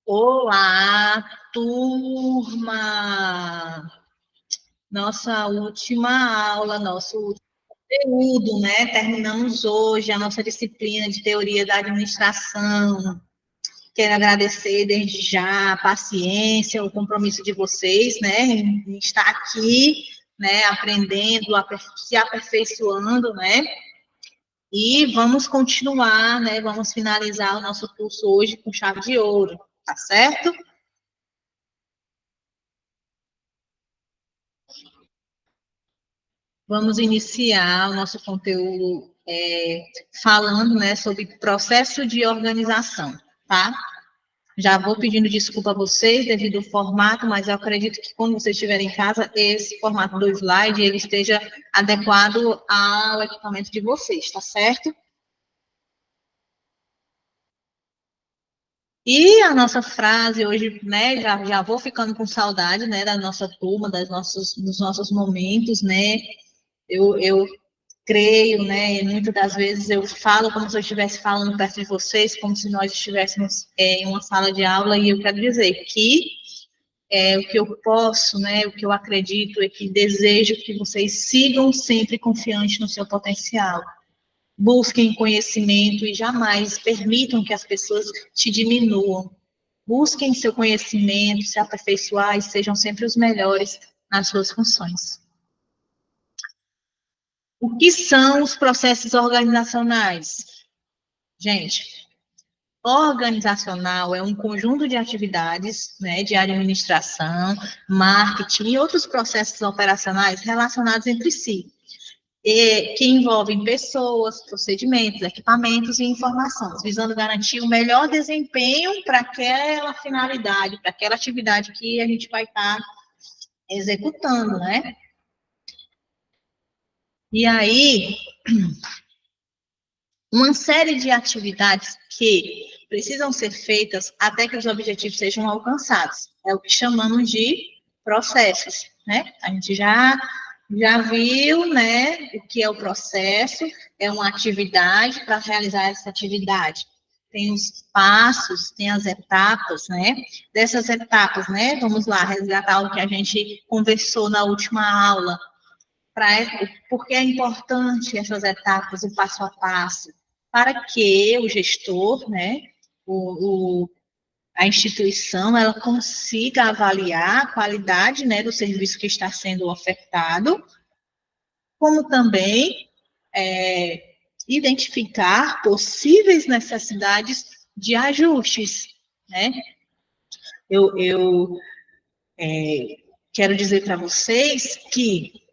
Olá, turma! Nossa última aula, nosso último conteúdo, né? Terminamos hoje a nossa disciplina de teoria da administração. Quero agradecer desde já a paciência, o compromisso de vocês, né? Em estar aqui, né? Aprendendo, se aperfeiçoando, né? E vamos continuar, né? Vamos finalizar o nosso curso hoje com chave de ouro, tá certo? Vamos iniciar o nosso conteúdo falando, né, sobre processo de organização, tá? Já vou pedindo desculpa a vocês devido ao formato, mas eu acredito que quando vocês estiverem em casa, esse formato do slide, ele esteja adequado ao equipamento de vocês, tá certo? E a nossa frase hoje, né, já vou ficando com saudade, né, da nossa turma, dos nossos momentos, né, eu creio, né? E muitas das vezes eu falo como se eu estivesse falando perto de vocês, como se nós estivéssemos em uma sala de aula, e eu quero dizer que o que eu posso, né? O que eu acredito é que desejo que vocês sigam sempre confiantes no seu potencial. Busquem conhecimento e jamais permitam que as pessoas te diminuam. Busquem seu conhecimento, se aperfeiçoar e sejam sempre os melhores nas suas funções. O que são os processos organizacionais? Gente, organizacional é um conjunto de atividades, né, de administração, marketing e outros processos operacionais relacionados entre si, que envolvem pessoas, procedimentos, equipamentos e informações, visando garantir o melhor desempenho para aquela finalidade, para aquela atividade que a gente vai estar executando, né? E aí, uma série de atividades que precisam ser feitas até que os objetivos sejam alcançados. É o que chamamos de processos, né? A gente já viu, né, o que é o processo, é uma atividade para realizar essa atividade. Tem os passos, tem as etapas, né? Dessas etapas, né? Vamos lá, resgatar o que a gente conversou na última aula. Porque é importante essas etapas, o passo a passo, para que o gestor, né, o, a instituição, ela consiga avaliar a qualidade, né, do serviço que está sendo ofertado, como também identificar possíveis necessidades de ajustes, né? Eu quero dizer para vocês que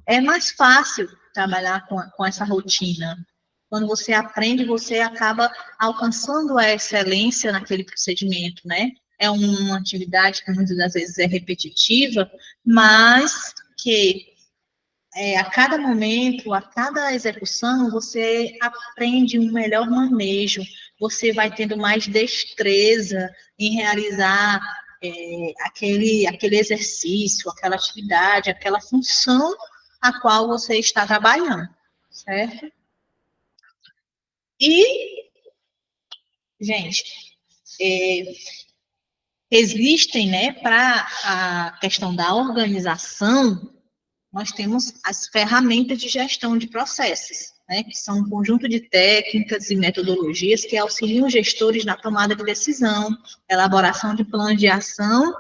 é mais fácil trabalhar com essa rotina. Quando você aprende, você acaba alcançando a excelência naquele procedimento, né? É uma atividade que muitas das vezes é repetitiva, mas que a cada momento, a cada execução, você aprende um melhor manejo, você vai tendo mais destreza em realizar aquele exercício, aquela atividade, aquela função a qual você está trabalhando, certo? E, gente, existem, né, para a questão da organização, nós temos as ferramentas de gestão de processos, né, que são um conjunto de técnicas e metodologias que auxiliam os gestores na tomada de decisão, elaboração de planos de ação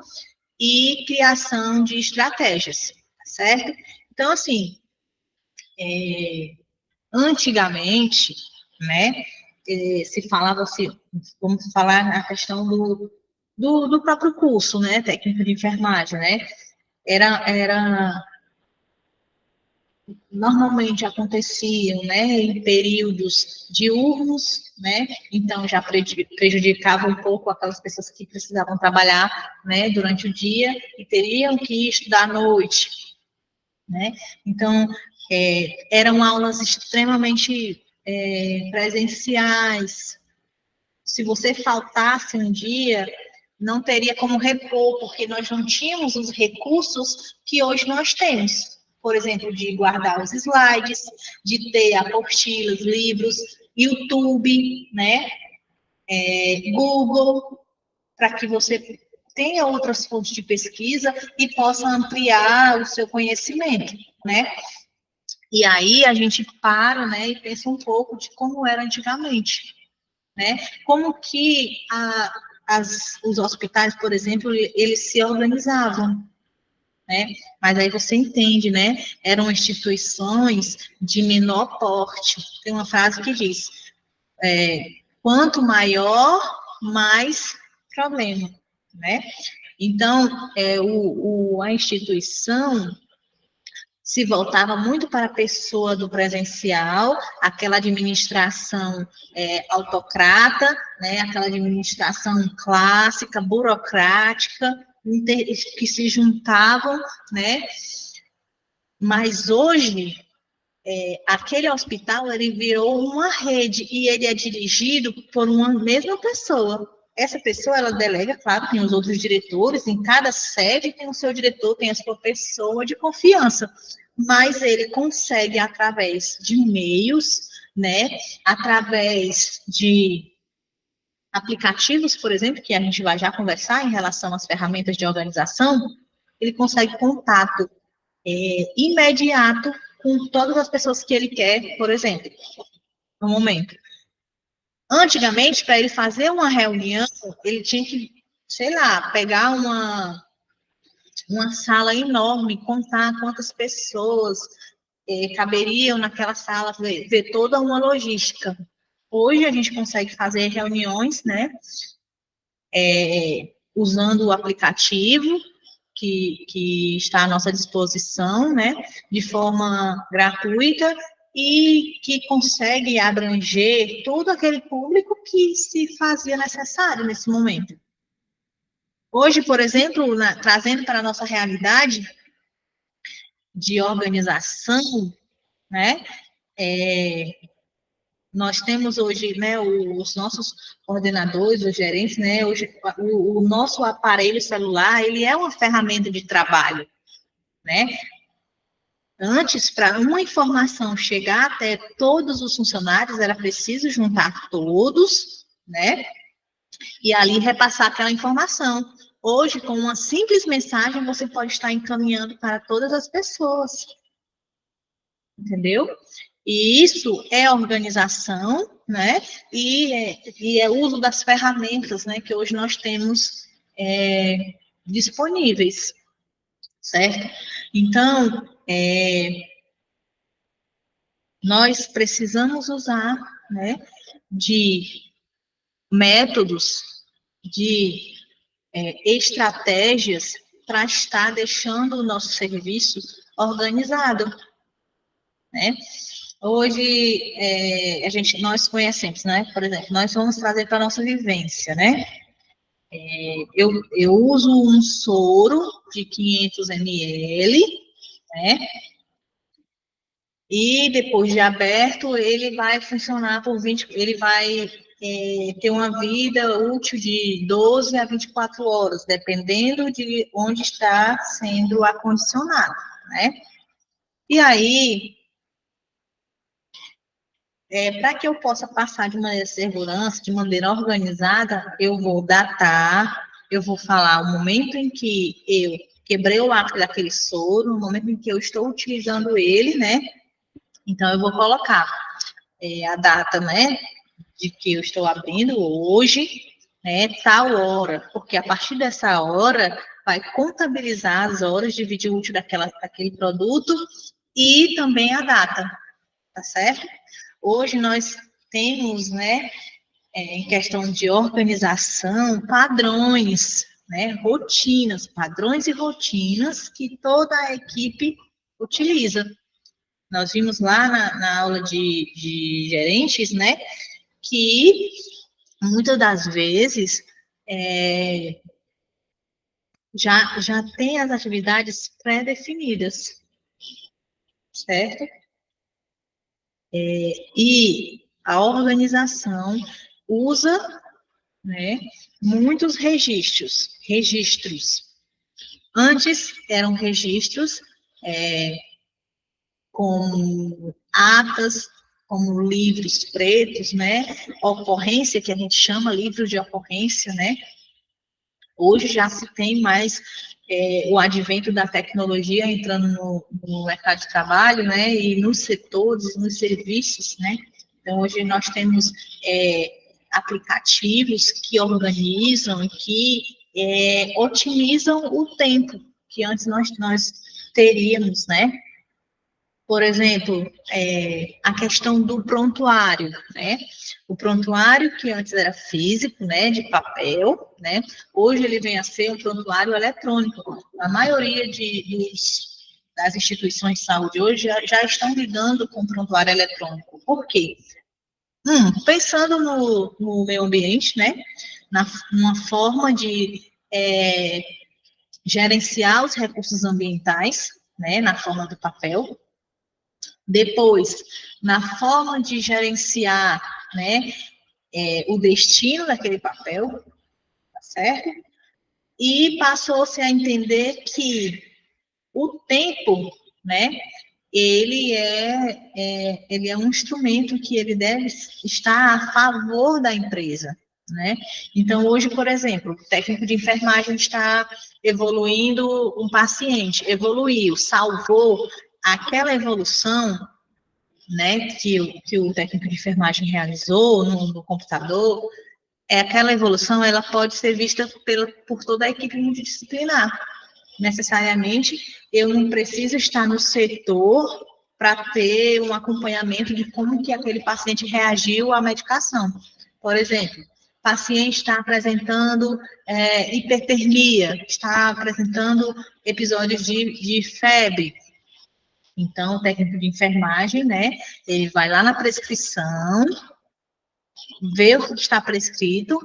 e criação de estratégias, certo? Então, assim, antigamente, né, se falava assim, vamos falar na questão do próprio curso, né, técnico de enfermagem, né, era normalmente aconteciam, né, em períodos diurnos, né, então já prejudicava um pouco aquelas pessoas que precisavam trabalhar, né, durante o dia e teriam que estudar à noite, né, então eram aulas extremamente presenciais. Se você faltasse um dia, não teria como repor, porque nós não tínhamos os recursos que hoje nós temos. Por exemplo, de guardar os slides, de ter apostilas, livros, YouTube, né? Google, para que você tenha outras fontes de pesquisa e possa ampliar o seu conhecimento, né? E aí a gente para, né, e pensa um pouco de como era antigamente, né? Como que os hospitais, por exemplo, eles se organizavam, né? Mas aí você entende, né? Eram instituições de menor porte. Tem uma frase que diz: quanto maior, mais problema, né? Então, a instituição se voltava muito para a pessoa do presencial, aquela administração autocrata, né, aquela administração clássica, burocrática, que se juntavam, né? Mas hoje, aquele hospital, ele virou uma rede, e ele é dirigido por uma mesma pessoa. Essa pessoa, ela delega, claro, tem os outros diretores, em cada sede tem o seu diretor, tem a sua pessoa de confiança, mas ele consegue, através de meios, né, através de aplicativos, por exemplo, que a gente vai já conversar em relação às ferramentas de organização, ele consegue contato imediato com todas as pessoas que ele quer, por exemplo, no momento. Antigamente, para ele fazer uma reunião, ele tinha que, sei lá, pegar uma sala enorme, contar quantas pessoas caberiam naquela sala, ver toda uma logística. Hoje a gente consegue fazer reuniões, né, usando o aplicativo que está à nossa disposição, né, de forma gratuita e que consegue abranger todo aquele público que se fazia necessário nesse momento. Hoje, por exemplo, trazendo para a nossa realidade de organização, né, nós temos hoje, né, os nossos coordenadores, os gerentes, né, hoje o nosso aparelho celular, ele é uma ferramenta de trabalho, né? Antes, para uma informação chegar até todos os funcionários, era preciso juntar todos, né? E ali repassar aquela informação. Hoje, com uma simples mensagem, você pode estar encaminhando para todas as pessoas. Entendeu? E isso é organização, né? E é uso das ferramentas, né? Que hoje nós temos disponíveis, certo? Então, nós precisamos usar, né? De métodos, de estratégias para estar deixando o nosso serviço organizado, né? Hoje, nós conhecemos, né? Por exemplo, nós vamos trazer para a nossa vivência, né? Eu uso um soro de 500 ml, né? E depois de aberto, ele vai funcionar por 20, ele vai ter uma vida útil de 12 a 24 horas, dependendo de onde está sendo acondicionado, né? E aí, para que eu possa passar de maneira segurança, de maneira organizada, eu vou datar, eu vou falar o momento em que eu quebrei o lacre daquele soro, o momento em que eu estou utilizando ele, né? Então, eu vou colocar a data, né, de que eu estou abrindo hoje, né, tal hora, porque a partir dessa hora vai contabilizar as horas de vídeo útil daquele produto e também a data, tá certo? Hoje nós temos, né, em questão de organização, padrões, né, rotinas, padrões e rotinas que toda a equipe utiliza. Nós vimos lá na aula de gerentes, né, que muitas das vezes já tem as atividades pré-definidas, certo? E a organização usa, né, muitos registros. Antes eram registros com atas, como livros pretos, né? Ocorrência, que a gente chama livro de ocorrência, né? Hoje já se tem mais o advento da tecnologia entrando no mercado de trabalho, né? E nos setores, nos serviços, né? Então, hoje nós temos aplicativos que organizam e que otimizam o tempo que antes nós teríamos, né? Por exemplo, a questão do prontuário, né? O prontuário que antes era físico, né, de papel, né? Hoje ele vem a ser um prontuário eletrônico. A maioria das instituições de saúde hoje já estão lidando com prontuário eletrônico. Por quê? Pensando no meio ambiente, né? Numa forma de gerenciar os recursos ambientais, né? Na forma do papel. Depois, na forma de gerenciar, né, o destino daquele papel, tá certo? E passou-se a entender que o tempo, né, ele é um instrumento que ele deve estar a favor da empresa, né? Então, hoje, por exemplo, o técnico de enfermagem está evoluindo um paciente, evoluiu, salvou aquela evolução, né, que o técnico de enfermagem realizou no computador, aquela evolução ela pode ser vista por toda a equipe multidisciplinar. Necessariamente, eu não preciso estar no setor para ter um acompanhamento de como que aquele paciente reagiu à medicação. Por exemplo, o paciente está apresentando hipertermia, está apresentando episódios de febre. Então, o técnico de enfermagem, né, ele vai lá na prescrição, vê o que está prescrito.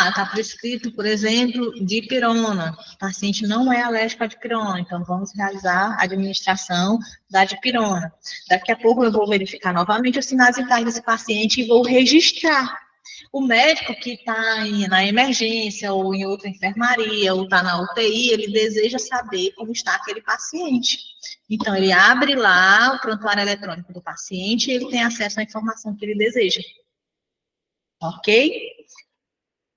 Está prescrito, por exemplo, dipirona. O paciente não é alérgico à dipirona, então vamos realizar a administração da dipirona. Daqui a pouco eu vou verificar novamente os sinais vitais desse paciente e vou registrar. O médico que está na emergência ou em outra enfermaria ou está na UTI, ele deseja saber como está aquele paciente. Então, ele abre lá o prontuário eletrônico do paciente e ele tem acesso à informação que ele deseja. Ok?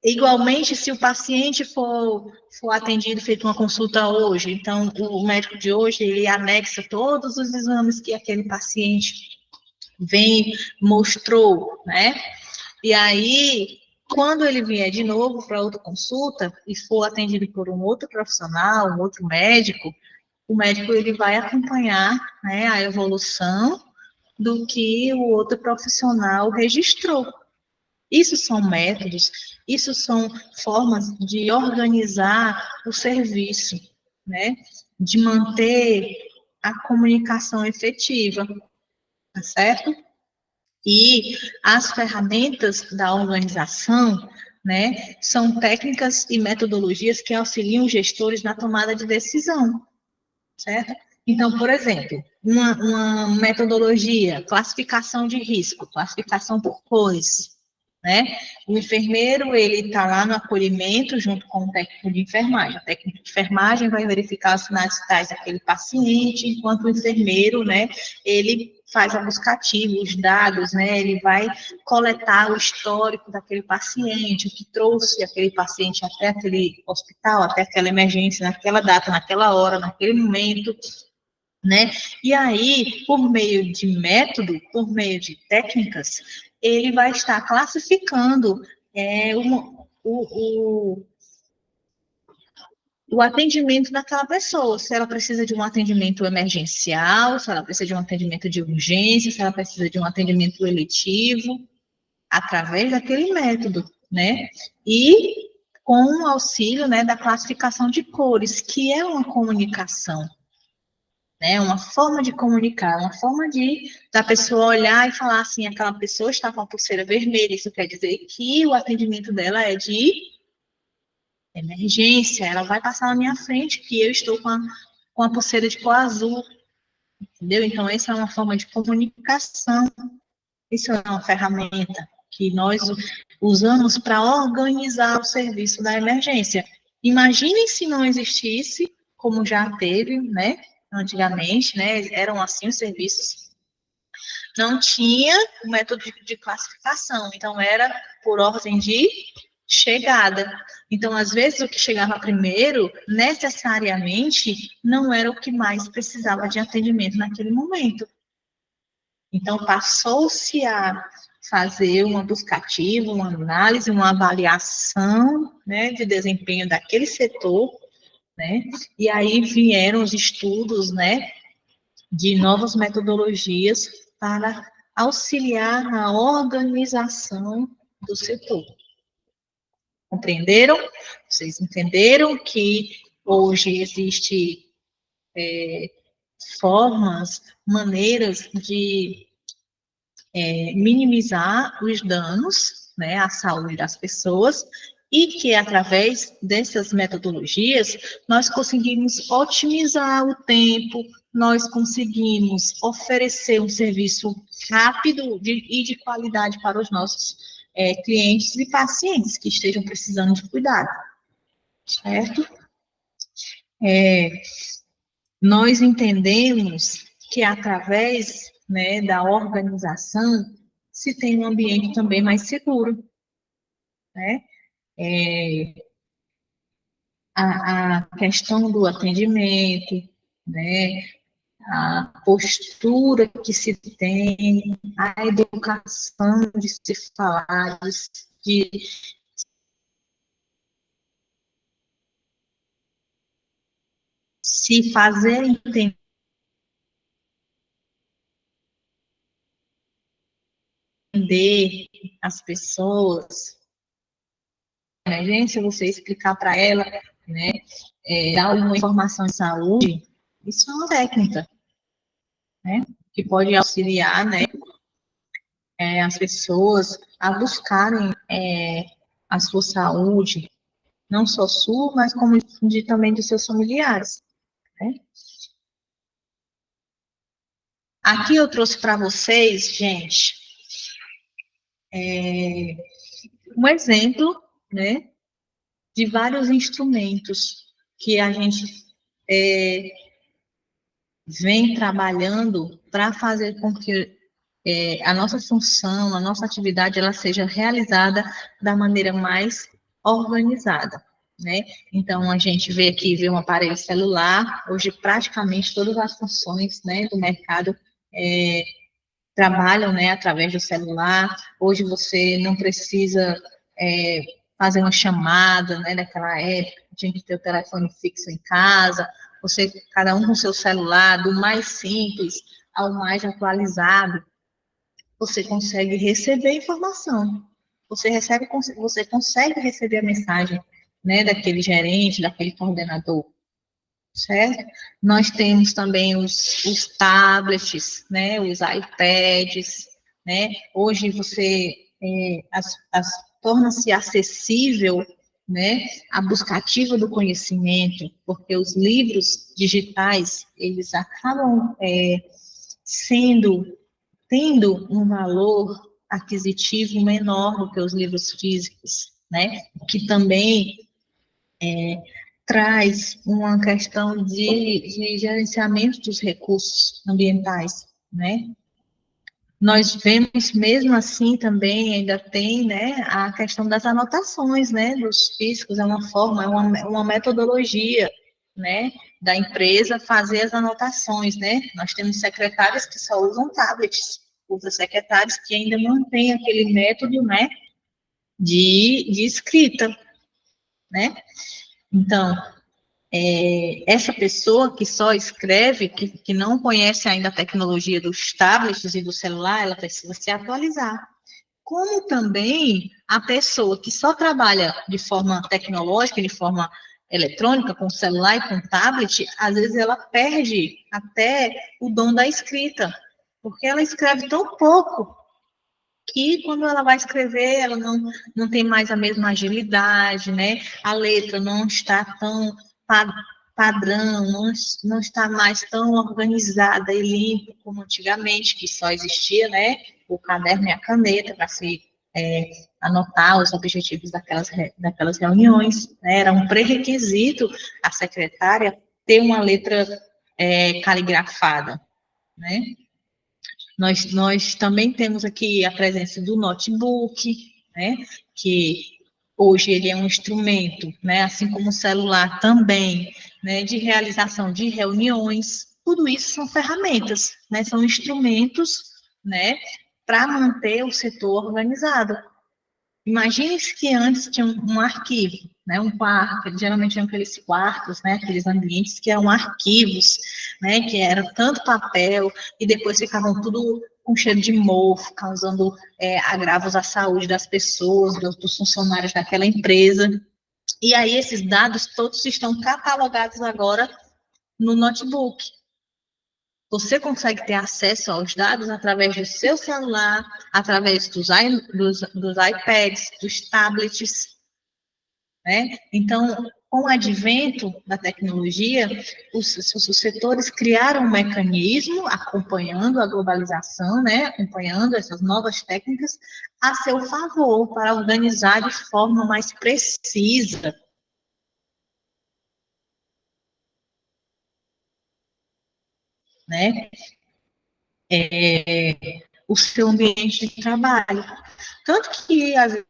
Igualmente, se o paciente for atendido, feito uma consulta hoje, então o médico de hoje, ele anexa todos os exames que aquele paciente mostrou, né? E aí, quando ele vier de novo para outra consulta e for atendido por um outro profissional, um outro médico, o médico ele vai acompanhar, né, a evolução do que o outro profissional registrou. Isso são métodos, isso são formas de organizar o serviço, né, de manter a comunicação efetiva, tá certo? E as ferramentas da organização, né, são técnicas e metodologias que auxiliam os gestores na tomada de decisão, certo? Então, por exemplo, uma metodologia, classificação de risco, classificação por cores, né? O enfermeiro, ele está lá no acolhimento junto com o técnico de enfermagem. O técnico de enfermagem vai verificar os sinais vitais daquele paciente, enquanto o enfermeiro, né, ele faz a busca ativa, os dados, né, ele vai coletar o histórico daquele paciente, o que trouxe aquele paciente até aquele hospital, até aquela emergência, naquela data, naquela hora, naquele momento, né? E aí, por meio de método, por meio de técnicas, ele vai estar classificando o atendimento daquela pessoa, se ela precisa de um atendimento emergencial, se ela precisa de um atendimento de urgência, se ela precisa de um atendimento eletivo, através daquele método, né? E com o auxílio, né, da classificação de cores, que é uma comunicação, né? Uma forma de comunicar, uma forma da pessoa olhar e falar assim, aquela pessoa está com a pulseira vermelha, isso quer dizer que o atendimento dela é de emergência, ela vai passar na minha frente, que eu estou com a pulseira de cor azul, entendeu? Então, essa é uma forma de comunicação, isso é uma ferramenta que nós usamos para organizar o serviço da emergência. Imaginem se não existisse, como já teve, né, antigamente, né, eram assim os serviços, não tinha o método de classificação, então era por ordem de chegada. Então, às vezes, o que chegava primeiro, necessariamente, não era o que mais precisava de atendimento naquele momento. Então, passou-se a fazer uma buscativa, uma análise, uma avaliação, né, de desempenho daquele setor, né, e aí vieram os estudos, né, de novas metodologias para auxiliar na organização do setor. Compreenderam? Vocês entenderam que hoje existe formas, maneiras de minimizar os danos, né, à saúde das pessoas, e que através dessas metodologias nós conseguimos otimizar o tempo, nós conseguimos oferecer um serviço rápido e de qualidade para os nossos clientes e pacientes que estejam precisando de cuidado, certo? Nós entendemos que através, né, da organização se tem um ambiente também mais seguro, né? A questão do atendimento, né? A postura que se tem, a educação de se falar, de se fazer entender as pessoas, emergência, você explicar para ela, né, dar uma informação de saúde, isso é uma técnica, né, que pode auxiliar, né, as pessoas a buscarem a sua saúde, não só sua, mas como também dos seus familiares, né. Aqui eu trouxe para vocês, gente, um exemplo, né, de vários instrumentos que a gente vem trabalhando para fazer com que a nossa função, a nossa atividade, ela seja realizada da maneira mais organizada, né? Então, a gente vê um aparelho celular, hoje praticamente todas as funções, né, do mercado trabalham, né, através do celular. Hoje você não precisa fazer uma chamada, né, naquela época, tinha que ter o telefone fixo em casa, você, cada um com seu celular, do mais simples ao mais atualizado, você consegue receber informação. Você consegue receber a mensagem, né, daquele gerente, daquele coordenador, certo? Nós temos também os tablets, né, os iPads, né? Hoje você torna-se acessível, né, a busca ativa do conhecimento, porque os livros digitais eles acabam sendo tendo um valor aquisitivo menor do que os livros físicos, né? Que também traz uma questão de gerenciamento dos recursos ambientais, né? Nós vemos, mesmo assim, também ainda tem, né, a questão das anotações, né, dos físicos, é uma forma, é uma metodologia, né, da empresa fazer as anotações, né, nós temos secretários que só usam tablets, outros secretários que ainda mantêm aquele método, né, de escrita, né, então, essa pessoa que só escreve, que não conhece ainda a tecnologia dos tablets e do celular, ela precisa se atualizar. Como também a pessoa que só trabalha de forma tecnológica, de forma eletrônica, com celular e com tablet, às vezes ela perde até o dom da escrita, porque ela escreve tão pouco que quando ela vai escrever, ela não tem mais a mesma agilidade, né? A letra não está tão padrão, não está mais tão organizada e limpa como antigamente, que só existia, né? O caderno e a caneta para se anotar os objetivos daquelas reuniões, né? Era um pré-requisito a secretária ter uma letra caligrafada, né? Nós também temos aqui a presença do notebook, né, que hoje ele é um instrumento, né, assim como o celular também, né, de realização de reuniões. Tudo isso são ferramentas, né, são instrumentos, né, para manter o setor organizado. Imagine que antes tinha um arquivo, né, um quarto, geralmente eram aqueles quartos, né, aqueles ambientes que eram arquivos, né, que era tanto papel e depois ficavam tudo com cheiro de mofo, causando agravos à saúde das pessoas, dos funcionários daquela empresa. E aí esses dados todos estão catalogados agora no notebook. Você consegue ter acesso aos dados através do seu celular, através dos iPads, dos tablets, né? Então, com o advento da tecnologia, os setores criaram um mecanismo acompanhando a globalização, né? Acompanhando essas novas técnicas a seu favor, para organizar de forma mais precisa, né? O seu ambiente de trabalho. Tanto que, às vezes,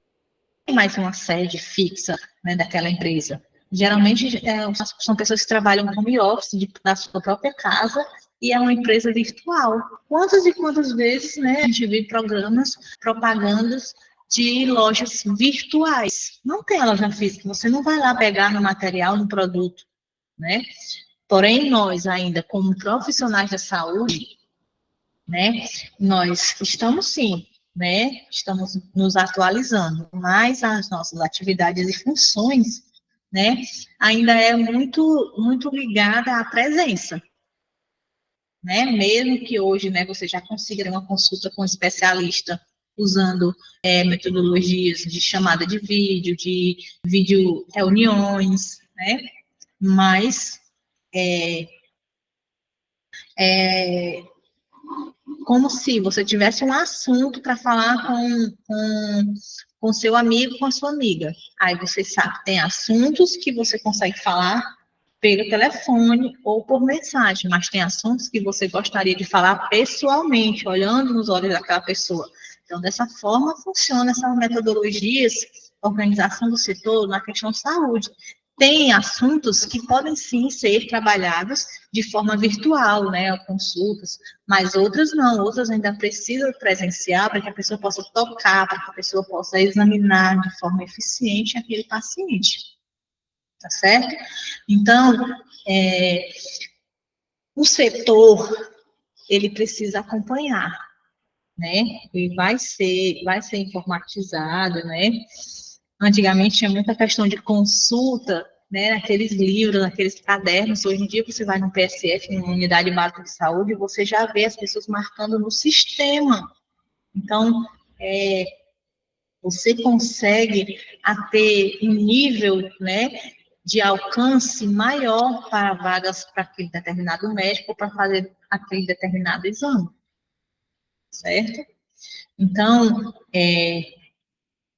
tem mais uma sede fixa, né, daquela empresa. Geralmente, são pessoas que trabalham no home office da sua própria casa e é uma empresa virtual. Quantas e quantas vezes, né, a gente vê programas, propagandas de lojas virtuais. Não tem loja física, você não vai lá pegar no material, no produto, né? Porém, nós ainda, como profissionais da saúde, né? Nós estamos sim, né? Estamos nos atualizando, mas as nossas atividades e funções, né? Ainda é muito ligada à presença, né? Mesmo que hoje, né? Você já consiga uma consulta com um especialista usando metodologias de chamada de vídeo reuniões, né? Mas é, é, como se você tivesse um assunto para falar com seu amigo, com a sua amiga. Aí você sabe, tem assuntos que você consegue falar pelo telefone ou por mensagem, mas tem assuntos que você gostaria de falar pessoalmente, olhando nos olhos daquela pessoa. Então, dessa forma, funciona essas metodologias, organização do setor na questão de saúde. Tem assuntos que podem sim ser trabalhados de forma virtual, né, consultas, mas outras não, outras ainda precisam presencial para que a pessoa possa tocar, para que a pessoa possa examinar de forma eficiente aquele paciente, tá certo? Então, o setor, ele precisa acompanhar, né, e vai ser informatizado, né, antigamente tinha muita questão de consulta, né, naqueles livros, naqueles cadernos. Hoje em dia você vai no PSF, numa unidade básica de saúde, você já vê as pessoas marcando no sistema. Então, você consegue ter um nível, né, de alcance maior para vagas para aquele determinado médico, para fazer aquele determinado exame, certo? Então,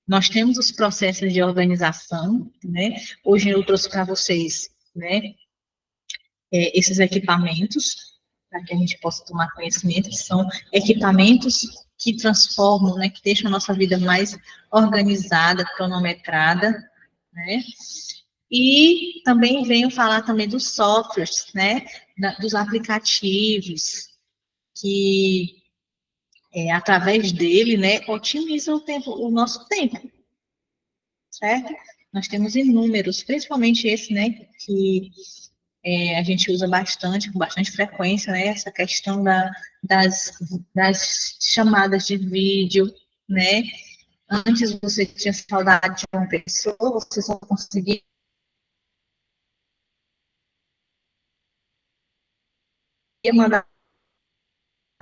nós temos os processos de organização, né? Hoje eu trouxe para vocês, né, esses equipamentos, para que a gente possa tomar conhecimento, que são equipamentos que transformam, né, que deixam a nossa vida mais organizada, cronometrada, né? E também venho falar também dos softwares, né, dos aplicativos, que através dele, né, otimizam o nosso tempo, certo? Nós temos inúmeros, principalmente esse, né, que a gente usa bastante, com bastante frequência, né, essa questão das chamadas de vídeo, né? Antes você tinha saudade de uma pessoa, você só conseguia mandar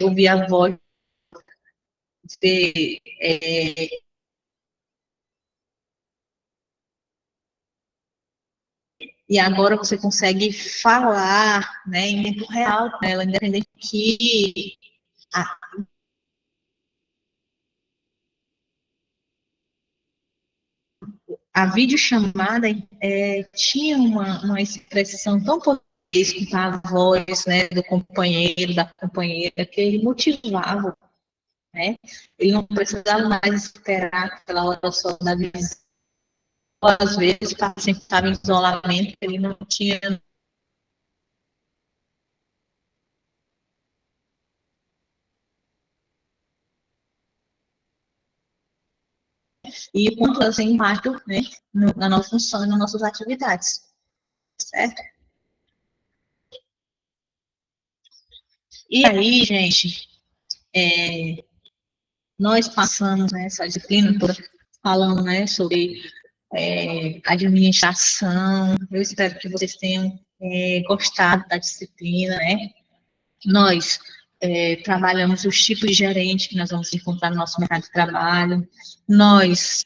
ouvir a voz, ver, e agora você consegue falar, né, em tempo real com ela, independente que a, a videochamada tinha uma expressão tão escutar a voz, né, do companheiro, da companheira, que ele motivava, né? Ele não precisava mais esperar aquela hora só da visita. Às vezes, o paciente estava em isolamento, ele não tinha. E o quanto isso tem impacto, né, na nossa função e nas nossas atividades, certo? E aí, gente, nós passamos nessa disciplina toda falando, né, sobre administração. Eu espero que vocês tenham gostado da disciplina, né? Nós trabalhamos os tipos de gerente que nós vamos encontrar no nosso mercado de trabalho. Nós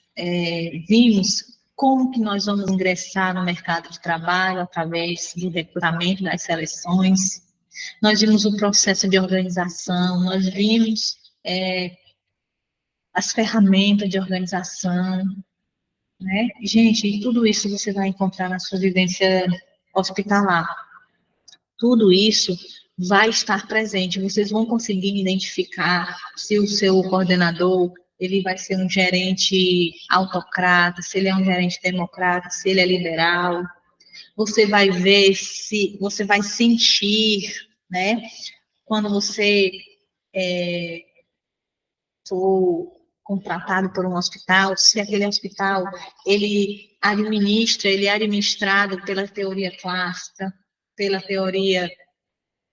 vimos como que nós vamos ingressar no mercado de trabalho através do recrutamento, das seleções. Nós vimos o processo de organização, nós vimos as ferramentas de organização, né? Gente, e tudo isso você vai encontrar na sua vivência hospitalar. Tudo isso vai estar presente. Vocês vão conseguir identificar se o seu coordenador ele vai ser um gerente autocrata, se ele é um gerente democrata, se ele é liberal. Você vai ver se você vai sentir, né? Quando você for contratado por um hospital, se aquele hospital ele é administrado pela teoria clássica, pela teoria,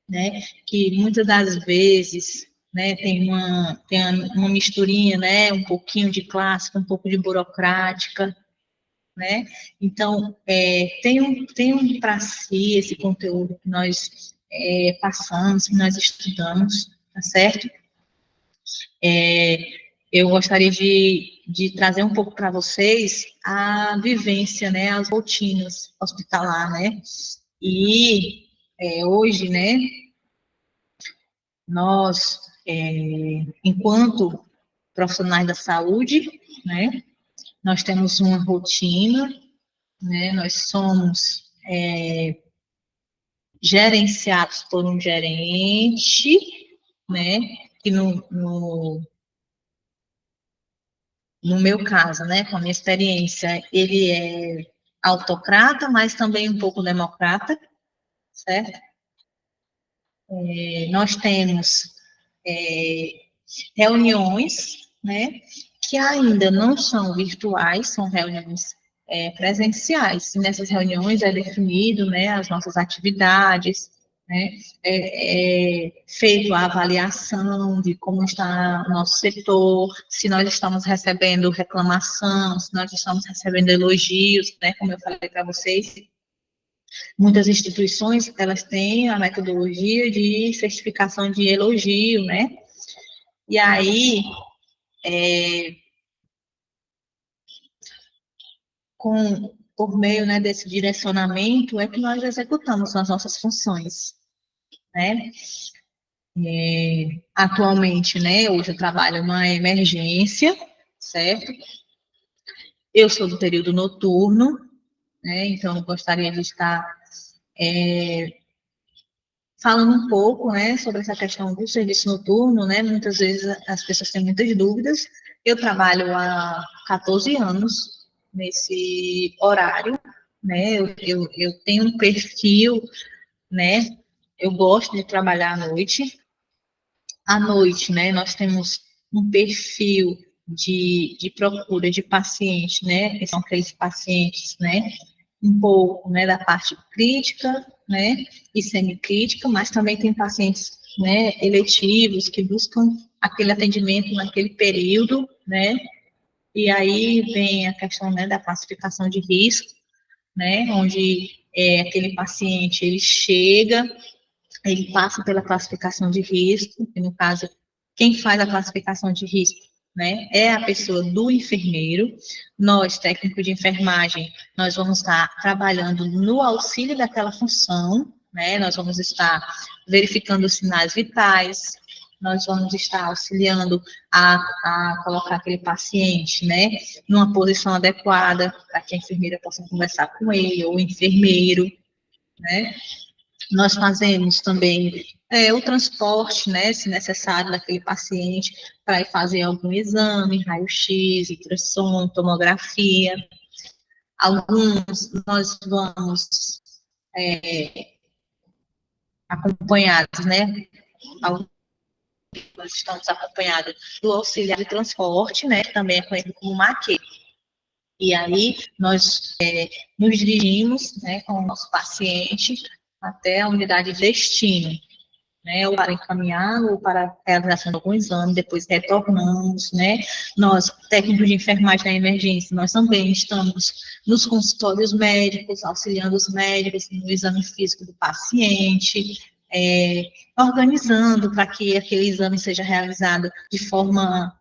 né, que muitas das vezes, né, tem uma misturinha, né, um pouquinho de clássica, um pouco de burocrática, né, então, tem para si esse conteúdo que nós passamos, que nós estudamos, tá certo? Eu gostaria de trazer um pouco para vocês a vivência, né, as rotinas hospitalar, né, e hoje, né, nós, enquanto profissionais da saúde, né, nós temos uma rotina, né, nós somos gerenciados por um gerente, né, que no meu caso, né, com a minha experiência, ele é autocrata, mas também um pouco democrata, certo? Nós temos reuniões, né, que ainda não são virtuais, são reuniões presenciais. E nessas reuniões é definido, né, as nossas atividades, né, feito a avaliação de como está o nosso setor, se nós estamos recebendo reclamação, se nós estamos recebendo elogios, né, como eu falei para vocês. Muitas instituições, elas têm a metodologia de certificação de elogio, né? E aí, por meio, né, desse direcionamento, é que nós executamos as nossas funções, né? Atualmente, né, hoje eu trabalho numa emergência, certo? Eu sou do período noturno, né, então eu gostaria de estar falando um pouco, né, sobre essa questão do serviço noturno, né, muitas vezes as pessoas têm muitas dúvidas. Eu trabalho há 14 anos nesse horário, né, eu tenho um perfil, né, eu gosto de trabalhar à noite. À noite, né, nós temos um perfil de procura de paciente, né, que são aqueles pacientes, né, um pouco, né, da parte crítica, né, e semicrítica, mas também tem pacientes, né, eletivos que buscam aquele atendimento naquele período, né, e aí vem a questão, né, da classificação de risco, né, onde aquele paciente, ele chega, ele passa pela classificação de risco, que no caso, quem faz a classificação de risco, né, é a pessoa do enfermeiro. Nós, técnicos de enfermagem, nós vamos estar trabalhando no auxílio daquela função, né, nós vamos estar verificando os sinais vitais, nós vamos estar auxiliando a colocar aquele paciente, né, numa posição adequada, para que a enfermeira possa conversar com ele, ou o enfermeiro, né, Nós fazemos também o transporte, né, se necessário, daquele paciente para ir fazer algum exame, raio-x, ultrassom, tomografia. Alguns nós vamos acompanhados, né? Alguns nós estamos acompanhados do auxiliar de transporte, né? Que também é conhecido como MAQ. E aí nós nos dirigimos, né, com o nosso paciente até a unidade de destino, né, ou para encaminhar, ou para a realização de algum exame, depois retornamos, né, nós, técnicos de enfermagem da emergência, nós também estamos nos consultórios médicos, auxiliando os médicos no exame físico do paciente, organizando para que aquele exame seja realizado de forma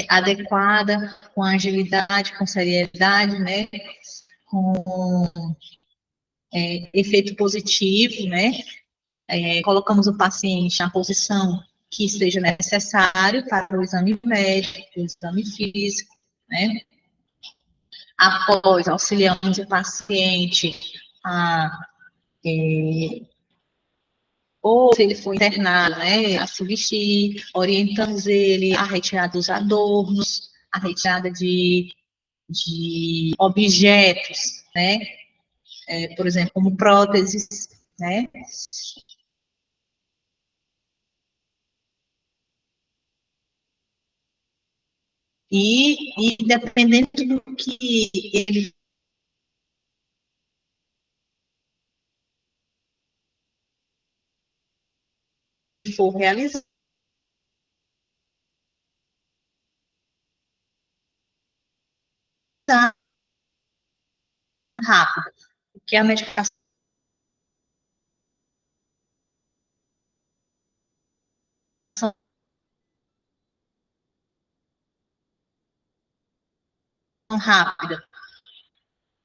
adequada, com agilidade, com seriedade, né, com efeito positivo, né, colocamos o paciente na posição que seja necessário para o exame médico, o exame físico, né? Após, auxiliamos o paciente a, ou se ele for internado, né, a se vestir, orientamos ele a retirada dos adornos, a retirada de objetos, né, por exemplo, como próteses, né, e dependendo do que ele for realizar rápido, porque a medicação rápida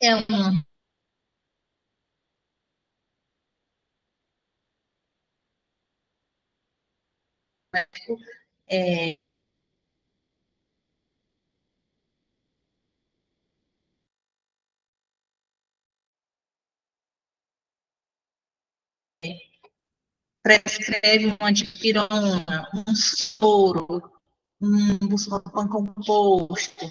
é um é, prescreve uma dipirona, um soro, um buscopan composto,